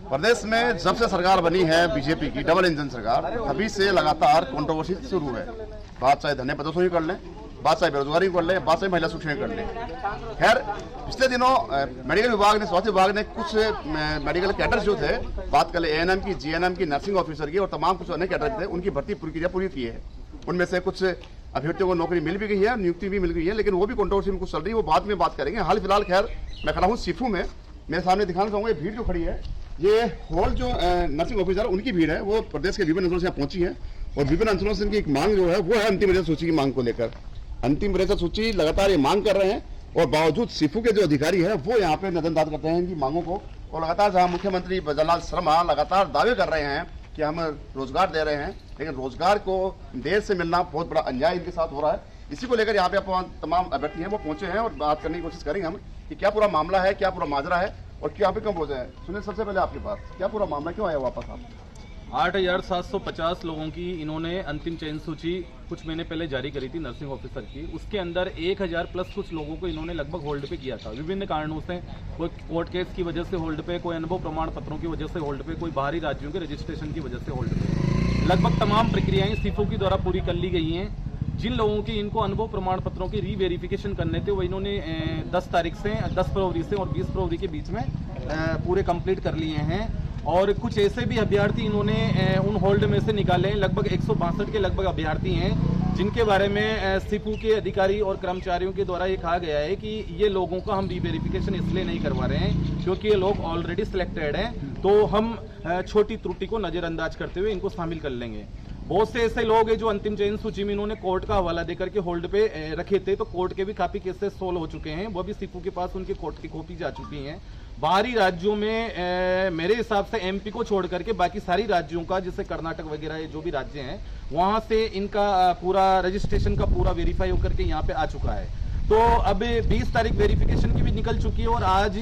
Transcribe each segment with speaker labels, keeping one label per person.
Speaker 1: प्रदेश में जब से सरकार बनी है बीजेपी की डबल इंजन सरकार, अभी से लगातार कंट्रोवर्सी शुरू है। बात चाहे धरने प्रदर्शन कर लें, बात चाहे बेरोजगारी कर लें, बात चाहे महिला सुरक्षा कर लें। खैर पिछले दिनों मेडिकल विभाग ने, स्वास्थ्य विभाग ने कुछ मेडिकल कैडर जो थे, बात कर ले एएनएम की, जीएनएम की, नर्सिंग ऑफिसर की और तमाम कुछ अन्य कैडर थे, उनकी भर्ती प्रक्रिया पूरी की है। उनमें से कुछ अभ्यर्थियों को नौकरी मिल भी गई है, नियुक्ति भी मिल गई है, लेकिन वो भी कंट्रोवर्सी में कुछ चल रही है, वो बाद में बात करेंगे। हाल फिलहाल खैर मैं खड़ा हूँ सीफू में, मेरे सामने दिखाना चाहूंगा भीड़ जो खड़ी है, ये हॉल जो नर्सिंग ऑफिसर उनकी भीड़ है, वो प्रदेश के विभिन्न अंचलों से यहाँ पहुंची है और विभिन्न अंचलों से इनकी एक मांग जो है वो है अंतिम रेशा सूची की मांग को लेकर। अंतिम रेशा सूची लगातार ये मांग कर रहे हैं और बावजूद सीफू के जो अधिकारी है वो यहाँ पे नजरअंदाज करते हैं इनकी मांगों को। और लगातार जहाँ मुख्यमंत्री ब्रजलाल शर्मा लगातार दावे कर रहे हैं कि हम रोजगार दे रहे हैं, लेकिन रोजगार को देर से मिलना बहुत बड़ा अन्याय इनके साथ हो रहा है। इसी को लेकर यहाँ पे तमाम अभ्यर्थी हैं वो पहुंचे हैं और बात करने की कोशिश करेंगे हम कि क्या पूरा मामला है, क्या पूरा माजरा है और क्या पे क्यों पहुंचे हैं। सुनिए सबसे पहले आपकी बात, क्या पूरा मामला, क्यों आया वापस आप?
Speaker 2: 8,750 लोगों की इन्होंने अंतिम चयन सूची कुछ महीने पहले जारी करी थी नर्सिंग ऑफिसर की। उसके अंदर 1,000 प्लस कुछ लोगों को इन्होंने लगभग होल्ड पे किया था विभिन्न कारणों से। कोई कोर्ट केस की वजह से होल्ड पे, कोई अनुभव प्रमाण पत्रों की वजह से होल्ड पे, कोई बाहरी राज्यों के रजिस्ट्रेशन की वजह से होल्ड पे। लगभग तमाम प्रक्रियाएं सीफू की द्वारा पूरी कर ली गई हैं। जिन लोगों की इनको अनुभव प्रमाण पत्रों की रीवेरिफिकेशन करने थे वो इन्होंने 10 तारीख से 10 फरवरी से और 20 फरवरी के बीच में पूरे कंप्लीट कर लिए हैं। और कुछ ऐसे भी अभ्यर्थी इन्होंने उन होल्ड में से निकाले हैं। लगभग 162 के लगभग अभ्यर्थी हैं जिनके बारे में सीफू के अधिकारी और कर्मचारियों के द्वारा ये कहा गया है कि ये लोगों का हम रीवेरिफिकेशन इसलिए नहीं करवा रहे हैं क्योंकि ये लोग ऑलरेडी सिलेक्टेड हैं, तो हम छोटी त्रुटि को नजरअंदाज करते हुए इनको शामिल कर लेंगे। बहुत से ऐसे लोग हैं जो अंतिम चयन सूची में इन्होंने कोर्ट का हवाला देकर के होल्ड पे रखे थे, तो कोर्ट के भी काफी केसेस सोल्व हो चुके हैं, वो भी सीफू के पास उनके कोर्ट की कॉपी जा चुकी हैं। बाहरी राज्यों में मेरे हिसाब से एमपी को छोड़ करके बाकी सारी राज्यों का, जैसे कर्नाटक वगैरह जो भी राज्य हैं, वहां से इनका पूरा रजिस्ट्रेशन का पूरा वेरीफाई होकर के यहाँ पे आ चुका है। तो अब 20 तारीख वेरिफिकेशन की भी निकल चुकी है और आज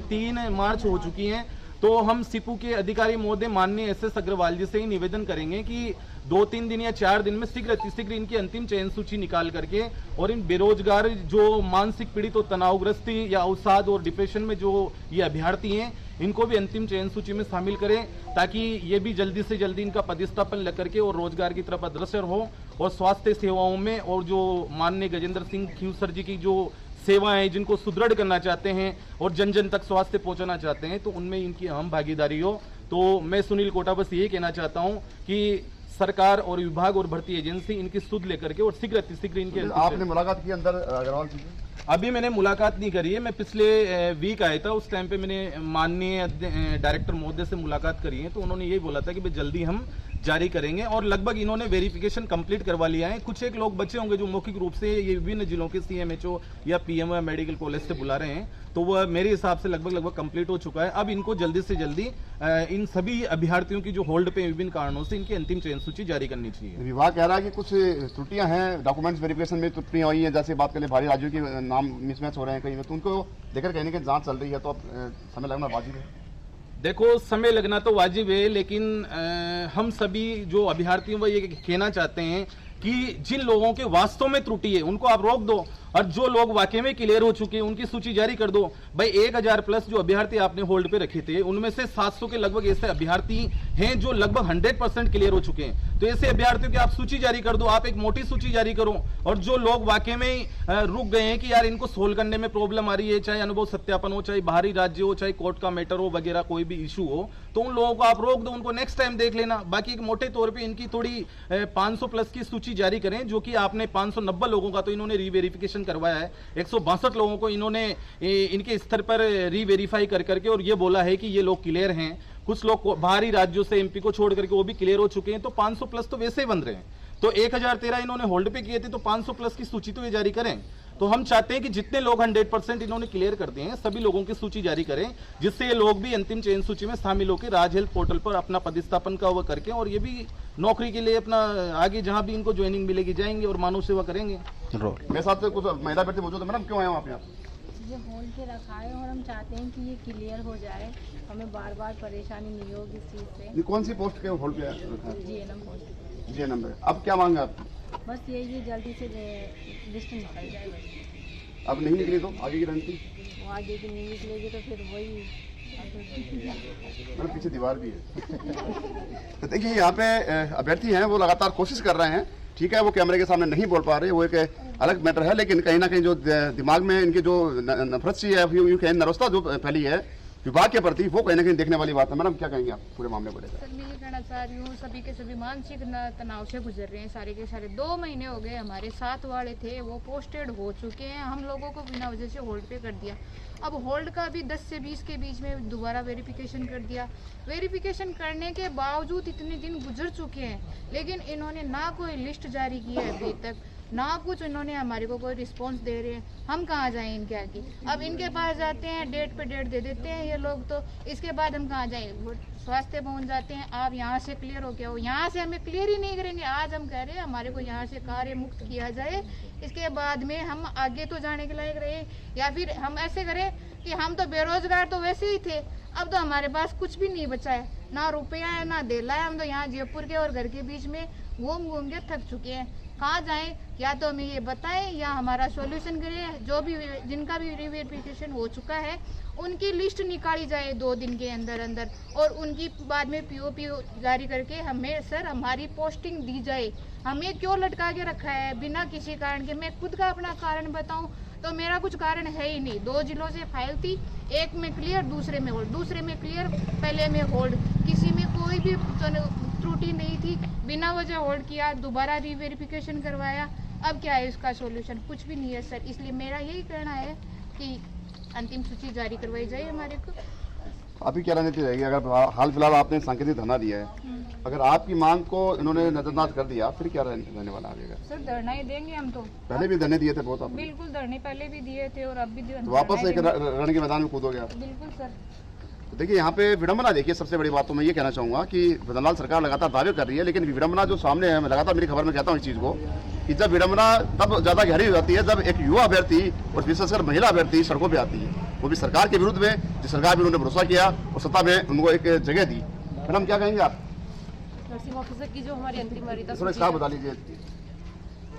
Speaker 2: 3 मार्च हो चुकी है। तो हम सीपू के अधिकारी महोदय माननीय एसएस अग्रवाल जी से ही निवेदन करेंगे कि 2-3 दिन या 4 दिन में शीघ्र इनकी अंतिम चयन सूची निकाल करके और इन बेरोजगार जो मानसिक पीड़ित और तनावग्रस्त या अवसाद और डिप्रेशन में जो ये अभ्यर्थी हैं, इनको भी अंतिम चयन सूची में शामिल करें ताकि ये भी जल्दी से जल्दी इनका पदस्थापन लेकर के और रोजगार की तरफ अग्रसर हो। और स्वास्थ्य सेवाओं में और जो माननीय गजेंद्र सिंह खींवसर जी की जो सेवाएं जिनको सुदृढ़ करना चाहते हैं और जन जन तक स्वास्थ्य पहुंचाना चाहते हैं, तो उनमें इनकी अहम भागीदारी हो। तो मैं सुनील कोटा बस यही कहना चाहता हूं कि सरकार और विभाग और भर्ती एजेंसी इनकी सुध लेकर के और शीघ्र इनके।
Speaker 1: आपने मुलाकात की अंदर अग्रवाल जी?
Speaker 2: अभी मैंने मुलाकात नहीं करी है, मैं पिछले वीक आया था, उस टाइम पे मैंने माननीय डायरेक्टर महोदय से मुलाकात करी है, तो उन्होंने यही बोला था कि भाई जल्दी हम जारी करेंगे और लगभग इन्होंने वेरिफिकेशन कंप्लीट करवा लिया है। कुछ एक लोग बचे होंगे जो मौखिक रूप से ये विभिन्न जिलों के सीएमएचओ या पीएमओ या मेडिकल कॉलेज से बुला रहे हैं, तो वह मेरे हिसाब से लगभग कंप्लीट हो चुका है। अब इनको जल्दी से जल्दी इन सभी अभ्यर्थियों की जो होल्ड पे विभिन्न कारणों से इनकी अंतिम चयन सूची जारी करनी चाहिए।
Speaker 1: विभाग कह रहा है कि कुछ त्रुटियां हैं, डॉक्यूमेंट्स वेरिफिकेशन में त्रुटियां हुई हैं, जैसे बात करें भारी राज्यों के नाम मिसमैच हो रहे हैं कहीं में, तो उनको लेकर कहने की जांच चल रही है, तो अब समय लगना वाजिब है।
Speaker 2: देखो, समय लगना तो वाजिब है, लेकिन हम सभी जो अभ्यर्थी हैं वो ये कहना चाहते हैं कि जिन लोगों के वास्तव में त्रुटि है उनको आप रोक दो और जो लोग वाकई में क्लियर हो चुके हैं उनकी सूची जारी कर दो। भाई 1,000 प्लस जो अभ्यर्थी आपने होल्ड पे रखे थे उनमें से 700 के लगभग ऐसे अभ्यर्थी हैं जो लगभग 100% क्लियर हो चुके हैं, तो ऐसे अभ्यर्थियों की आप सूची जारी कर दो, आप एक मोटी सूची जारी करो। और जो लोग वाकई में रुक गए हैं कि यार इनको सोल्व करने में प्रॉब्लम आ रही है, चाहे अनुभव सत्यापन हो, चाहे बाहरी राज्य हो, चाहे कोर्ट का मैटर हो वगैरह कोई भी इशू हो, तो उन लोगों को आप रोक दो, उनको नेक्स्ट टाइम देख लेना। बाकी एक मोटे तौर पर इनकी थोड़ी 500 प्लस की सूची जारी करें, जो कि आपने 590 लोगों का तो इन्होंने रीवेरिफिकेशन करवाया है, 162 लोगों को इन्होंने इनके स्तर पर रीवेरीफाई कर करके और ये बोला है कि ये लोग क्लियर हैं। कुछ लोग बाहरी राज्यों से एमपी को छोड़ करके वो भी क्लियर हो चुके हैं, तो 500 प्लस तो वैसे ही बन रहे हैं। तो 1013 इन्होंने होल्ड पे किए थे, तो 500 प्लस की सूची तो ये जारी करें। तो हम चाहते हैं कि जितने लोग 100% इन्होंने क्लियर कर दिए हैं सभी लोगों की सूची जारी करें, जिससे ये लोग भी अंतिम चयन सूची में शामिल होकर राज हेल्थ पोर्टल पर अपना पदस्थापन का वो करके और ये भी नौकरी के लिए अपना आगे जहां भी इनको ज्वाइनिंग मिलेगी जाएंगे और मानव सेवा करेंगे।
Speaker 1: मेरे साथ कुछ महिला अभ्यर्थी मौजूद है। मैडम क्यों आए हो आप यहाँ?
Speaker 3: ये होल्ड के रखा है और हम चाहते हैं कि ये क्लियर हो जाए, हमें बार बार परेशानी नहीं होगी इस चीज़ से।
Speaker 1: ये कौन सी पोस्ट के होल्ड पे है?
Speaker 3: GNM post.
Speaker 1: जीएनएम पे। अब क्या मांगा आप?
Speaker 3: बस यही जल्दी से लिस्ट निकल जाए बस।
Speaker 1: अब नहीं निकली तो आगे की रणनीति?
Speaker 3: वो आगे की नहीं निकलेगी तो फिर वही
Speaker 1: मतलब पीछे दीवार भी है। तो देखिए यहाँ पे अभ्यर्थी हैं वो लगातार कोशिश कर रहे हैं, ठीक है वो कैमरे के सामने नहीं बोल पा रहे, वो एक अलग मैटर है, लेकिन कहीं ना कहीं जो दिमाग में इनकी जो नफरत सी है, यूं कहें नरवस्ता जो फैली है विभाग के प्रति, वो कहीं ना कहीं देखने वाली बात है। मैडम क्या कहेंगे आप पूरे मामले को लेकर?
Speaker 4: सर मैं ये कहना चाह रही हूँ, सभी के सभी मानसिक तनाव से गुजर रहे हैं सारे के सारे। 2 महीने हो गए, हमारे साथ वाले थे वो पोस्टेड हो चुके हैं, हम लोगों को बिना वजह से होल्ड पे कर दिया। अब होल्ड का भी 10 से 20 के बीच में दोबारा वेरिफिकेशन कर दिया। वेरिफिकेशन करने के बावजूद इतने दिन गुजर चुके हैं, लेकिन इन्होंने ना कोई लिस्ट जारी की है अभी तक, ना कुछ इन्होंने हमारे को कोई रिस्पांस दे रहे हैं। हम कहाँ जाएं इनके आगे? अब इनके पास जाते हैं, डेट पे डेट दे देते हैं ये लोग, तो इसके बाद हम कहाँ जाएं? वो स्वास्थ्य भवन जाते हैं, आप यहाँ से क्लियर हो गया हो, यहाँ से हमें क्लियर ही नहीं करेंगे। आज हम कह रहे हैं हमारे को यहाँ से कार्य मुक्त किया जाए, इसके बाद में हम आगे तो जाने के लायक रहे, या फिर हम ऐसे करें कि हम तो बेरोजगार तो वैसे ही थे, अब तो हमारे पास कुछ भी नहीं बचा है, ना रुपया है ना देला है। हम तो यहाँ जयपुर के और घर के बीच में घूम घूम के थक चुके हैं। कहाँ जाएं? या तो हमें ये बताएं या हमारा सॉल्यूशन करें। जो भी जिनका भी रिवेरिफिकेशन हो चुका है उनकी लिस्ट निकाली जाए 2 दिन के अंदर अंदर, और उनकी बाद में पीओपी जारी करके हमें सर हमारी पोस्टिंग दी जाए। हमें क्यों लटका के रखा है बिना किसी कारण के? मैं खुद का अपना कारण बताऊं तो मेरा कुछ कारण है ही नहीं। 2 जिलों से फाइल थी, एक में क्लियर, दूसरे में होल्ड, दूसरे में क्लियर, पहले में होल्ड, किसी में कोई भी त्रुटि नहीं थी, बिना वजह होल्ड किया, दोबारा रीवेरिफिकेशन करवाया। अब क्या है इसका सॉल्यूशन? कुछ भी नहीं है सर। इसलिए मेरा यही कहना है कि अंतिम सूची जारी करवाई जाए हमारे को।
Speaker 1: अभी क्या रणनीति रहेगी? अगर हाल फिलहाल आपने सांकेतिक धरना दिया है, अगर आपकी मांग को इन्होंने नजरअंदाज कर दिया, फिर क्या रहने वाला आगे?
Speaker 4: सर धरना ही देंगे हम तो।
Speaker 1: पहले भी धरने दिए थे बहुत आपने।
Speaker 4: बिल्कुल धरने पहले भी दिए थे और अब भी
Speaker 1: तो वापस एक रण के मैदान में कूदोगे आप?
Speaker 4: बिल्कुल सर।
Speaker 1: तो देखिए यहाँ पे विडंबना देखिए, सबसे बड़ी बात तो मैं ये कहना चाहूंगा कि भजनलाल सरकार लगातार दावे कर रही है, लेकिन विडंबना जो सामने है, मैं लगातार मेरी खबर में कहता हूँ इस चीज को, कि जब विडंबना तब ज्यादा गहरी हो जाती है जब एक युवा अभ्यर्थी और विशेषकर महिला अभ्यर्थी सड़कों पर आती है, वो भी सरकार के विरुद्ध में, जिस सरकार में उन्होंने भरोसा किया और सत्ता में उनको एक जगह दी। मैडम क्या कहेंगे आप?
Speaker 5: नर्सिंग ऑफिसर की जो हमारी अंतिम वरीयता
Speaker 1: थोड़ा साफ बता लीजिए।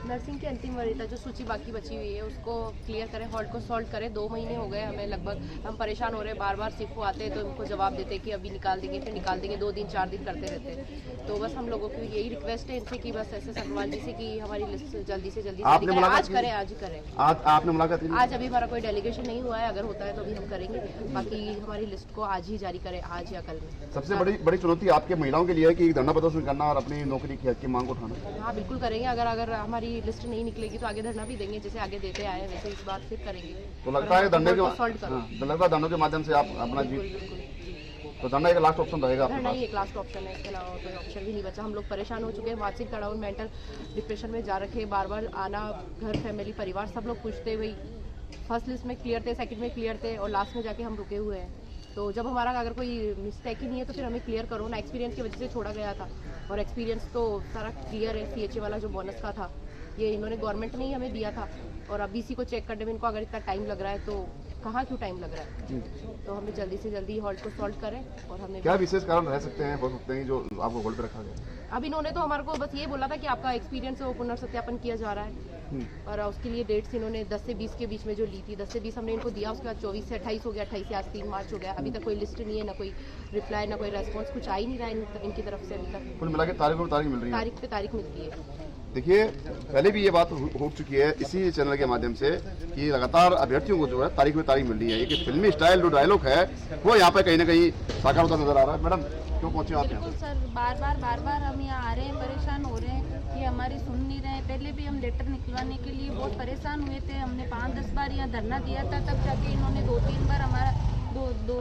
Speaker 5: नर्सिंग की अंतिम वरीयता जो सूची बाकी बची हुई है उसको क्लियर करें, हॉल्ट को सॉल्व करें। 2 महीने हो गए हमें लगभग, हम परेशान हो रहे हैं। बार बार सिफो आते हैं तो उनको जवाब देते हैं कि अभी निकाल देंगे, फिर निकाल देंगे, 2 दिन 4 दिन करते रहते हैं। तो बस हम लोगों की यही रिक्वेस्ट है इनसे कि बस ऐसे सलमान जी से कि हमारी लिस्ट जल्दी से जल्दी
Speaker 1: आपने मुलाकात
Speaker 5: आज करें, आज ही करें।
Speaker 1: आपने मुलाकात की?
Speaker 5: आज अभी हमारा कोई डेलीगेशन नहीं हुआ है, अगर होता है तो अभी हम करेंगे। बाकी हमारी लिस्ट को आज ही जारी करें, आज या कल में।
Speaker 1: सबसे बड़ी चुनौती आपके महिलाओं के लिए है कि धरना प्रदर्शन करना और अपनी नौकरी की मांग उठाना।
Speaker 5: हाँ बिल्कुल करेंगे, अगर हमारी लिस्ट नहीं निकलेगी तो आगे धरना भी देंगे, जैसे आगे देते आए वैसे इस बार फिर करेंगे।
Speaker 1: तो लगता है धरने के
Speaker 5: सॉल्व
Speaker 1: के माध्यम से आप अपना तो धरना एक लास्ट ऑप्शन रहेगा?
Speaker 5: धरना ही एक लास्ट ऑप्शन है, इसके अलावा कोई ऑप्शन भी नहीं बचा। हम लोग परेशान हो चुके हैं, मानसिक तनाव, मेंटल डिप्रेशन में जा रखे, बार बार आना, घर फैमिली परिवार सब लोग पूछते भाई फर्स्ट लिस्ट में क्लियर थे, सेकंड में क्लियर थे और लास्ट में जाके हम रुके हुए हैं। तो जब हमारा अगर कोई मिस्टेक ही नहीं है तो फिर हमें क्लियर करो ना। एक्सपीरियंस की वजह से छोड़ा गया था और एक्सपीरियंस तो सारा क्लियर है। CHA वाला जो बोनस का था ये इन्होंने गवर्नमेंट ने ही हमें दिया था, और अब BC को चेक करने में इनको अगर इतना टाइम लग रहा है तो कहाँ क्यों टाइम लग रहा है? तो हमें जल्दी से जल्दी हॉल्ट को सॉल्व करें। और हमें
Speaker 1: क्या विशेष कारण रह सकते हैं, बोल सकते हैं जो आपको होल्ड पे रखा गया?
Speaker 5: अब इन्होंने तो हमारे को बस ये बोला था कि आपका एक्सपीरियंस है वो पुनर्सत्यापन किया जा रहा है, और उसके लिए डेट्स इन्होंने 10 से 20 के बीच में जो ली थी, 10 से 20 हमने इनको दिया, उसके बाद 24 से 28 हो गया, 28 से आज 3 मार्च हो गया। अभी तक कोई लिस्ट नहीं है, ना कोई रिप्लाई, ना कोई रेस्पॉन्स, कुछ आ ही नहीं रहा है इनकी तरफ से अभी तक।
Speaker 1: कुल मिला के तारीख मिल रही है,
Speaker 5: तारीख पे तारीख मिलती है।
Speaker 1: देखिए पहले भी ये बात हो चुकी है इसी चैनल के माध्यम से कि लगातार अभ्यर्थियों को जो है तारीख में तारीख मिल रही है। ये फिल्मी स्टाइल जो डायलॉग है वो यहाँ पे कहीं ना कहीं साकार होता नजर आ रहा है। मैडम क्यों पहुंचे आप यहाँ?
Speaker 3: बिल्कुल सर, बार बार हम यहाँ आ रहे हैं, परेशान हो रहे हैं, ये हमारी सुन नहीं रहे हैं। पहले भी हम लेटर निकलवाने के लिए बहुत परेशान हुए थे, हमने 5-10 बार यहाँ धरना दिया था, तब जाके इन्होंने 2-3 बार हमारा दो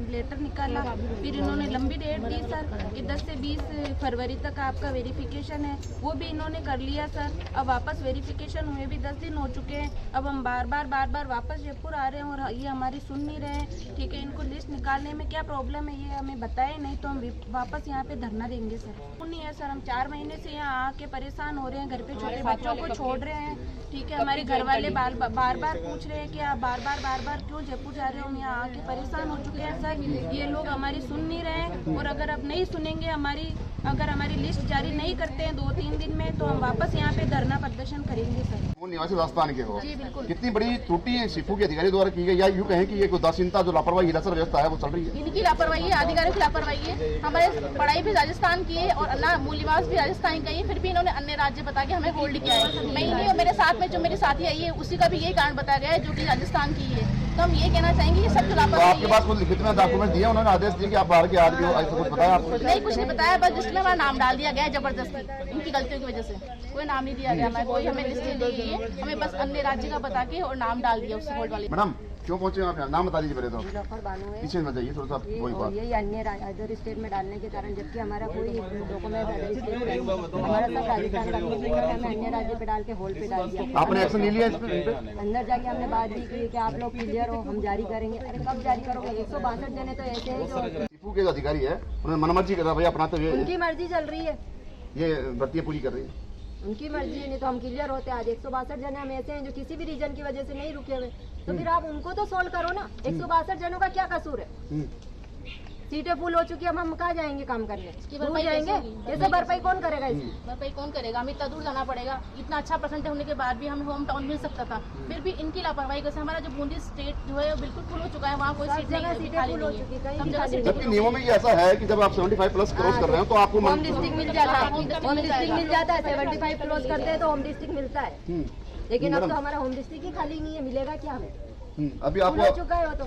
Speaker 3: लेटर निकाला। फिर इन्होंने लंबी डेट दी सर कि 10 से 20 फरवरी तक आपका वेरिफिकेशन है, वो भी इन्होंने कर लिया सर। अब वापस वेरिफिकेशन हुए भी 10 दिन हो चुके हैं। अब हम बार बार वापस जयपुर आ रहे हैं और ये हमारी सुन नहीं रहे हैं। ठीक है, इनको लिस्ट निकालने में क्या प्रॉब्लम है ये हमें बताए, नहीं तो हम वापस यहाँ पे धरना देंगे सर। नहीं है सर, हम 4 महीने से यहाँ आके परेशान हो रहे हैं, घर पे छोटे बच्चों को छोड़ रहे हैं। ठीक है, हमारे घर वाले बार बार पूछ रहे हैं कि आप बार बार क्यों जयपुर जा रहे हो। हम यहाँ आके परेशान हो चुके हैं सर। ये लोग हमारी सुन नहीं रहे और अगर अब नहीं सुनेंगे अगर हमारी लिस्ट जारी नहीं करते हैं 2-3 दिन में तो हम वापस यहाँ पे धरना प्रदर्शन करेंगे सर।
Speaker 1: वो निवासी राजस्थान के हो,
Speaker 3: जी बिल्कुल।
Speaker 1: कितनी बड़ी त्रुटि सिफू के अधिकारी द्वारा की गई, या यूँ कहें कि ये उदासीनता जो लापरवाही हिरासत व्यवस्था है वो चल रही है?
Speaker 6: इनकी लापरवाही है, अधिकारियों की लापरवाही है। हमारे पढ़ाई भी राजस्थान की है और ना मूल्यवास भी राजस्थान का ही, फिर भी इन्होंने अन्य राज्य बता के हमें होल्ड किया है। मैं नहीं और मेरे साथ में जो मेरी साथी आई है उसी का भी यही कारण बताया गया है जो कि राजस्थान की है। तो हम ये कहना चाहेंगे कि सब
Speaker 1: तो
Speaker 6: लापरवाही
Speaker 1: आपके पास कुछ लिखित में डॉक्यूमेंट दिए, उन्होंने आदेश दिए कि आप बाहर के आदमी हो, ऐसा कुछ बताया आपको?
Speaker 6: नहीं, कुछ नहीं बताया, बस लिस्ट में हमारा नाम डाल दिया गया है जबरदस्ती, इनकी गलतियों की वजह से। कोई नाम नहीं दिया गया हमें, कोई हमें लिस्ट नहीं दी गई है, हमें बस अन्य राज्य का बता के और नाम डाल दिया उस होल्ड वाले।
Speaker 1: मैडम क्यों पहुंचे आप यहाँ? नाम बता दीजिए पहले तो।
Speaker 7: नीलोफर बानो है।
Speaker 1: पीछे में जाइए थोड़ा सा, वही बात।
Speaker 7: यही अन्य अदर स्टेट में डालने के कारण, जबकि हमारा कोई डॉक्यूमेंट अदर स्टेट में हमारा सब राजस्थान का हमें अन्य राज्य पे डाल के होल्ड पे डाल दिया।
Speaker 1: आपने एक्शन नहीं लिया इस पे?
Speaker 7: अंदर जाके हमने बात भी की कि आप लोग क्लियर हो, हम जारी करेंगे। अरे कब जारी करोगे? 162 जने तो ऐसे हैं जो
Speaker 1: सिफू के जो अधिकारी है उन्होंने मनमर्जी कर रहा भाई अपनाते हुए
Speaker 7: उनकी मर्जी चल रही है,
Speaker 1: ये भर्तियाँ पूरी कर रही है।
Speaker 7: उनकी मर्जी है, नहीं तो हम क्लियर होते। आज 162 जने हम ऐसे हैं जो किसी भी रीजन की वजह से नहीं रुके हुए, तो फिर आप उनको तो सोल्व करो ना। 162 जनों का क्या कसूर है? सीटें फुल हो चुकी है, हम कहाँ जाएंगे काम करने? दूर जाएंगे? ऐसे भरपाई कौन करेगा इसकी?
Speaker 6: भरपाई कौन करेगा? हमें इतना दूर जाना पड़ेगा। इतना अच्छा परसेंट होने के बाद भी हमें होम टाउन मिल सकता था, फिर भी इनकी लापरवाही कैसे? हमारा जो बूंदी स्टेट जो है वो बिल्कुल फुल हो चुका है, वहाँ कोई सीट नहीं खाली
Speaker 7: फुल हो
Speaker 6: नहीं
Speaker 7: चुकी
Speaker 6: है।
Speaker 7: है,
Speaker 6: सब
Speaker 7: कहीं
Speaker 6: जगह सीट
Speaker 1: जबकि नियमों में ये ऐसा है कि जब आप 75 प्लस क्रॉस कर रहे हो तो आपको
Speaker 7: होम डिस्ट्रिक्ट मिल जाता है, होम डिस्ट्रिक्ट मिल जाता है। 75 क्लोज करते हैं तो होम डिस्ट्रिक्ट मिलता है, लेकिन अब तो हमारा होम डिस्ट्रिक्ट ही खाली नहीं है, मिलेगा क्या हमें?
Speaker 1: अभी
Speaker 7: फुल हो
Speaker 1: आपको
Speaker 7: चुका है वो तो।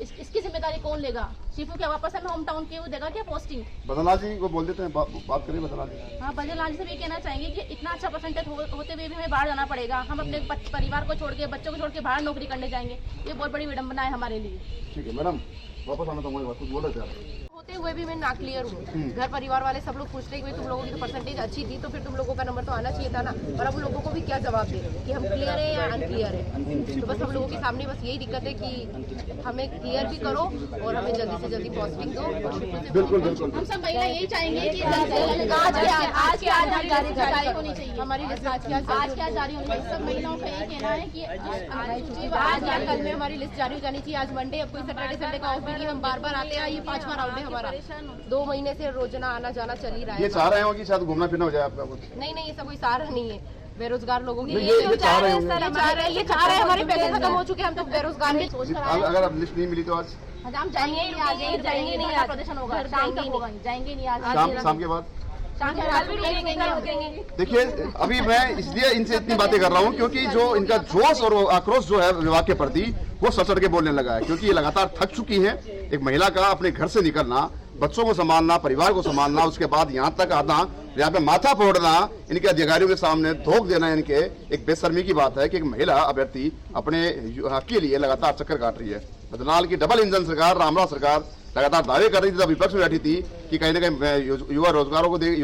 Speaker 6: इसकी जिम्मेदारी कौन लेगा? शिफू क्या वापस हमें होम टाउन के वो देगा क्या पोस्टिंग?
Speaker 1: बदला जी को बोल देते हैं, बात करिए बदला जी।
Speaker 6: हाँ, बजरंग से भी कहना चाहेंगे कि इतना अच्छा परसेंटेज होते हुए भी हमें बाहर जाना पड़ेगा। हम अपने परिवार को छोड़ के, बच्चों को छोड़ के बाहर नौकरी करने जाएंगे, ये बहुत बड़ी विडंबना है हमारे लिए।
Speaker 1: ठीक है मैडम, वापस आना तो कुछ बोल रहे थे आप।
Speaker 5: होते हुए भी मैं ना क्लियर हूँ। घर परिवार वाले सब लोग पूछते हैं कि तुम लोगों की तो परसेंटेज अच्छी थी, तो फिर तुम लोगों का नंबर तो आना चाहिए था ना। और अब लोगों को भी क्या जवाब दे कि हम क्लियर है या अनक्लियर है? तो बस हम लोगों के सामने बस यही दिक्कत है कि हमें क्लियर भी करो और हमें जल्दी से जल्दी पोस्टिंग दो।
Speaker 1: बिल्कुल बिल्कुल।
Speaker 6: हम सब महिला यही चाहेंगे कि आज की आज जारी होनी चाहिए, हमारी लिस्ट आज की आज जारी होनी चाहिए। सब महिलाओं का यही कहना है कि आज या कल में हमारी लिस्ट जारी हो जानी चाहिए। आज मंडे, अब कोई सैटरडे संडे का ऑफ नहीं, हम बार बार आते हैं, ये 5वां राउंड है हमारा।
Speaker 5: 2 महीने से रोजाना आना जाना चल ही रहा
Speaker 1: ये
Speaker 5: है।
Speaker 1: चाह रहे हो कि शायद घूमना फिरना हो जाए आपका कुछ?
Speaker 5: नहीं नहीं, ऐसा कोई सहारा नहीं है बेरोजगार लोगों की।
Speaker 1: ये चाह रहे होंगे।
Speaker 5: ये चाह रहे हैं, हमारे पैसे खत्म हो चुके हैं, हम तो बेरोजगार हैं।
Speaker 1: अगर अब लिस्ट नहीं मिली तो आज
Speaker 6: हम जाएंगे नहीं, आज जाएंगे नहीं, आज प्रदर्शन होगा, शाम तक होगा, जाएंगे नहीं आज
Speaker 1: शाम के बाद।
Speaker 6: शाम के बाद भी रुकेंगे।
Speaker 1: देखिए अभी मैं इसलिए इनसे इतनी बातें कर रहा हूँ क्योंकि जो इनका जोश और आक्रोश जो है विभाग के प्रति वो सड़ के बोलने लगा है, क्योंकि ये लगातार थक चुकी है। एक महिला का अपने घर से निकलना, बच्चों को संभालना, परिवार को संभालना, उसके बाद यहाँ तक आना, यहाँ पे माथा फोड़ना, इनके अधिकारियों के सामने धोख देना, इनके एक बेशर्मी की बात है कि एक महिला अभ्यर्थी अपने हक के लिए लगातार चक्कर काट रही है। बदनाल की डबल इंजन सरकार, रामराव सरकार लगातार दावे कर रही थी, तब विपक्ष में बैठी थी कि कहीं ना कहीं युवा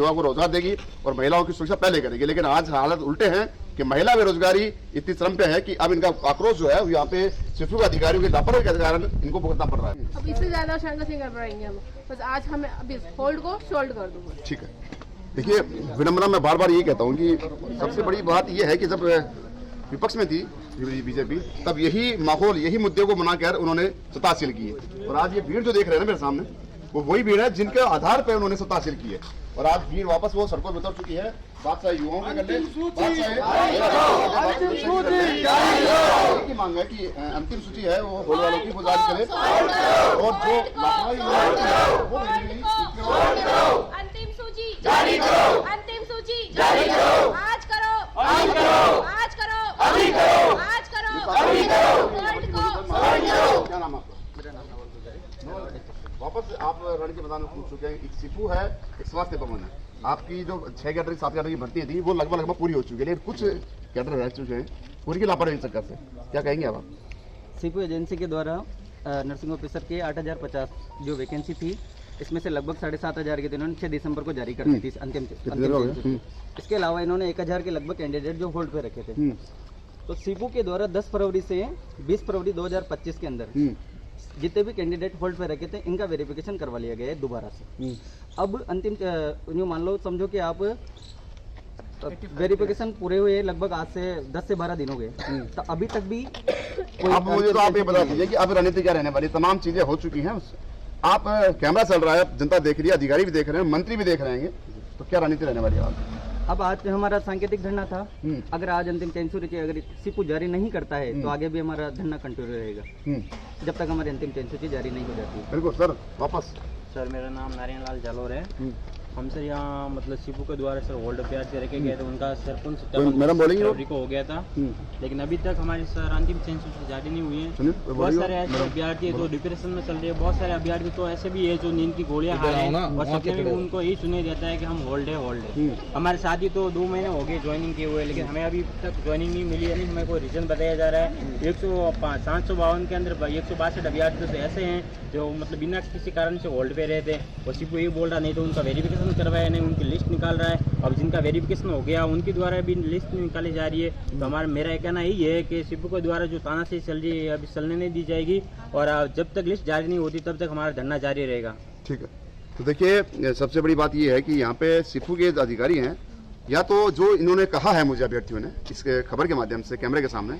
Speaker 1: को रोजगार देगी और महिलाओं की सुरक्षा पहले करेगी। लेकिन आज हालत उल्टे हैं कि महिला बेरोजगारी इतनी चरम पे है कि अब इनका आक्रोश जो है वो यहाँ पे सिफू अधिकारियों के लापरवाही के कारण इनको भुगतना पड़ रहा है।
Speaker 6: अब इससे ज्यादा संघर्ष नहीं कर पाएंगे हम, बस आज हमें अभी होल्ड को शोल्ड कर दो।
Speaker 1: ठीक है, देखिए विडम्बना मैं बार बार ये कहता हूँ कि सबसे बड़ी बात यह है कि जब विपक्ष में थी बीजेपी, तब यही माहौल, यही मुद्दे को बनाकर उन्होंने सत्ता हासिल की है। और आज ये भीड़ जो देख रहे हैं ना मेरे सामने, वो वही भीड़ है जिनके आधार पर उन्होंने सत्ता हासिल की है। और आज भीड़ वापस वो सड़कों में उतर चुकी है। बात चाहे युवाओं के करने, की मांग है कि अंतिम सूची है वो होने वालों की गुजारिश करे और जो
Speaker 6: अंतिम सूची जारी करो, अंतिम सूची जारी करो, आज करो, आज करो, आज करो, अभी करो, आज करो, अभी करो, होल्ड को।
Speaker 1: क्या नाम आपका? मेरा नाम वापस आप रण के मैदान में पूछ चुके हैं। एक सिफू है, एक स्वास्थ्य भवन है। आपकी जो 6 कैडर 7 कैडर की भर्ती थी वो लगभग पूरी हो चुकी है, लेकिन कुछ कैडर रह चुके हैं पूरी की लापरवाही चक्कर से। क्या कहेंगे आप?
Speaker 8: सिफू एजेंसी के द्वारा नर्सिंग ऑफिसर के 8050 जो वैकेंसी थी, इसमें से लगभग 7500 के इन्होंने 6 दिसंबर को जारी कर दी थी अंतिम। इसके अलावा इन्होंने 1000 के लगभग कैंडिडेट जो होल्ड पे रखे थे। तो सिफू के द्वारा 10 फरवरी से 20 फरवरी 2025 के अंदर जितने भी कैंडिडेट होल्ड पे रखे थे इनका वेरिफिकेशन करवा लिया गया है दोबारा से। अब अंतिम मान लो समझो कि आप वेरिफिकेशन पूरे हुए लगभग आज से 10 से 12 दिन हो गए, तो अभी तक भी कोई
Speaker 1: अब मुझे तो आप ये बता दीजिए कि अब रणनीति क्या रहने वाली, तमाम चीजें हो चुकी हैं, आप कैमरा चल रहा है, जनता देख रही है, अधिकारी भी देख रहे हैं, मंत्री भी देख रहे हैं, तो क्या रणनीति रहने वाली है?
Speaker 8: अब आज हमारा सांकेतिक धरना था, अगर आज अंतिम चेंज सूची अगर सिपू जारी नहीं करता है तो आगे भी हमारा धरना कंटिन्यू रहेगा जब तक हमारी अंतिम चेंज सूची जारी नहीं हो जाती।
Speaker 1: बिल्कुल सर, वापस।
Speaker 9: सर मेरा नाम नारायण लाल जालोर है। हम सर यहाँ मतलब सिपू के द्वारा सर होल्ड पे आज रखे गए थे, उनका सरपंच
Speaker 1: मैडम बोलेंगे
Speaker 9: को हो गया था, लेकिन अभी तक हमारी सर अंतिम चेंज सूची जारी नहीं हुई है। बहुत सारे ऐसे अभ्यर्थी है जो डिप्रेशन में चल रहे हैं, बहुत सारे अभ्यर्थी तो ऐसे भी है जो नींद की गोलियां खा रहे हैं और सपने में उनको यही सुनाई देता है कि हम होल्ड है। हमारे साथी तो 2 महीने हो गए ज्वाइनिंग किए हुए, लेकिन हमें अभी तक ज्वाइनिंग नहीं मिली है, नहीं हमें कोई रीजन बताया जा रहा है। 752 के अंदर 162 अभ्यर्थी तो ऐसे हैं जो मतलब बिना किसी कारण से होल्ड पे रहे थे, और सिपू ये बोल रहा नहीं तो उनका वेरिफिकेशन करवाया, नहीं उनकी लिस्ट निकाल रहा है। अब जिनका वेरिफिकेशन हो गया उनके द्वारा भी लिस्ट निकाली जा रही है। तो हमारा मेरा कहना यही है कि सिपू के द्वारा जो तानाशाही चल रही है अभी चलने नहीं दी जाएगी, और जब तक लिस्ट जारी नहीं होती तब तक हमारा धरना जारी रहेगा।
Speaker 1: ठीक है, तो देखिए सबसे बड़ी बात यह है कि यहाँ पे सिपू के अधिकारी हैं, या तो जो इन्होंने कहा है मुझे अभ्यर्थियों ने इसके खबर के माध्यम से कैमरे के सामने,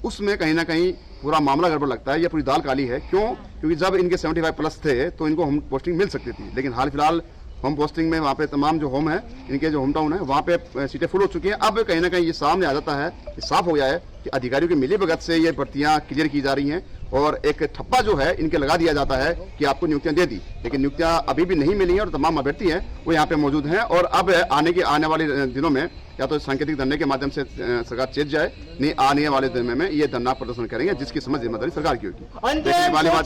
Speaker 1: उसमें कहीं ना कहीं पूरा मामला गड़बड़ लगता है, ये पूरी दाल काली है। क्यों? क्योंकि जब इनके 75 प्लस थे तो इनको होम पोस्टिंग मिल सकती थी, लेकिन हाल फिलहाल होम पोस्टिंग में वहाँ पे तमाम जो होम है, इनके जो होम टाउन है, वहाँ पे सीटें फुल हो चुकी हैं। अब कहीं ना कहीं ये सामने आ जाता है, ये साफ हो गया है कि अधिकारियों की मिलीभगत से ये भर्तियाँ क्लियर की जा रही हैं, और एक ठप्पा जो है इनके लगा दिया जाता है कि आपको नियुक्तियां दे दी, लेकिन नियुक्तियां अभी भी नहीं मिली हैं, और तमाम अभ्यर्थी हैं वो यहाँ पे मौजूद हैं। और अब आने वाले दिनों में या तो सांकेतिक धरने के माध्यम से सरकार चेत जाए, नहीं आने वाले दिनों में ये धरना प्रदर्शन करेंगे, जिसकी समझ जिम्मेदारी सरकार की होगी। वाली बात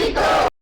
Speaker 1: संदेश